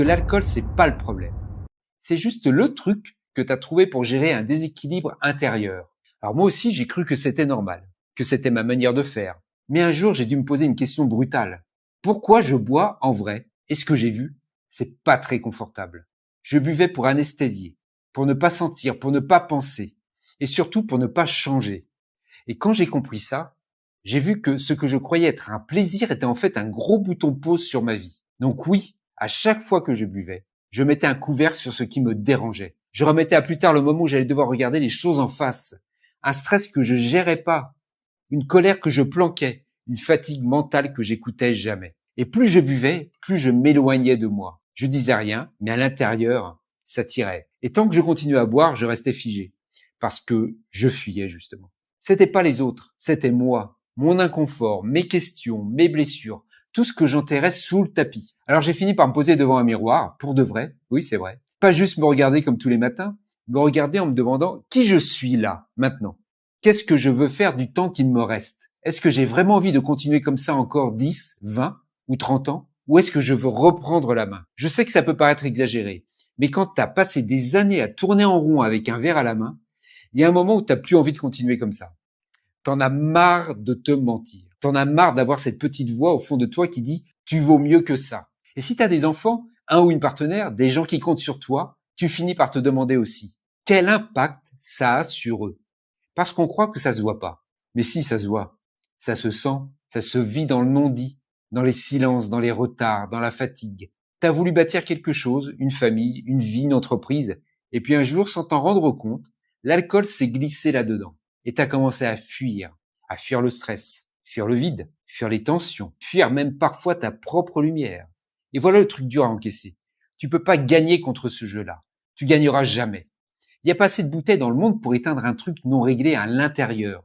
que l'alcool, c'est pas le problème. C'est juste le truc que tu as trouvé pour gérer un déséquilibre intérieur. Alors moi aussi, j'ai cru que c'était normal, que c'était ma manière de faire. Mais un jour, j'ai dû me poser une question brutale. Pourquoi je bois en vrai? Et ce que j'ai vu, c'est pas très confortable. Je buvais pour anesthésier, pour ne pas sentir, pour ne pas penser, et surtout pour ne pas changer. Et quand j'ai compris ça, j'ai vu que ce que je croyais être un plaisir était en fait un gros bouton pause sur ma vie. Donc oui, à chaque fois que je buvais, je mettais un couvercle sur ce qui me dérangeait. Je remettais à plus tard le moment où j'allais devoir regarder les choses en face. Un stress que je gérais pas, une colère que je planquais, une fatigue mentale que j'écoutais jamais. Et plus je buvais, plus je m'éloignais de moi. Je disais rien, mais à l'intérieur, ça tirait. Et tant que je continuais à boire, je restais figé. Parce que je fuyais, justement. C'était pas les autres, c'était moi. Mon inconfort, mes questions, mes blessures, tout ce que j'enterrais sous le tapis. Alors j'ai fini par me poser devant un miroir, pour de vrai, oui c'est vrai. Pas juste me regarder comme tous les matins, me regarder en me demandant qui je suis là, maintenant. Qu'est-ce que je veux faire du temps qu'il me reste? Est-ce que j'ai vraiment envie de continuer comme ça encore 10, 20 ou 30 ans? Ou est-ce que je veux reprendre la main? Je sais que ça peut paraître exagéré, mais quand t'as passé des années à tourner en rond avec un verre à la main, il y a un moment où t'as plus envie de continuer comme ça. T'en as marre de te mentir. T'en as marre d'avoir cette petite voix au fond de toi qui dit « tu vaux mieux que ça ». Et si t'as des enfants, un ou une partenaire, des gens qui comptent sur toi, tu finis par te demander aussi quel impact ça a sur eux. Parce qu'on croit que ça se voit pas. Mais si, ça se voit. Ça se sent, ça se vit dans le non-dit, dans les silences, dans les retards, dans la fatigue. T'as voulu bâtir quelque chose, une famille, une vie, une entreprise, et puis un jour, sans t'en rendre compte, l'alcool s'est glissé là-dedans. Et t'as commencé à fuir le stress, fuir le vide, fuir les tensions, fuir même parfois ta propre lumière. Et voilà le truc dur à encaisser. Tu peux pas gagner contre ce jeu-là. Tu gagneras jamais. Il n'y a pas assez de bouteilles dans le monde pour éteindre un truc non réglé à l'intérieur.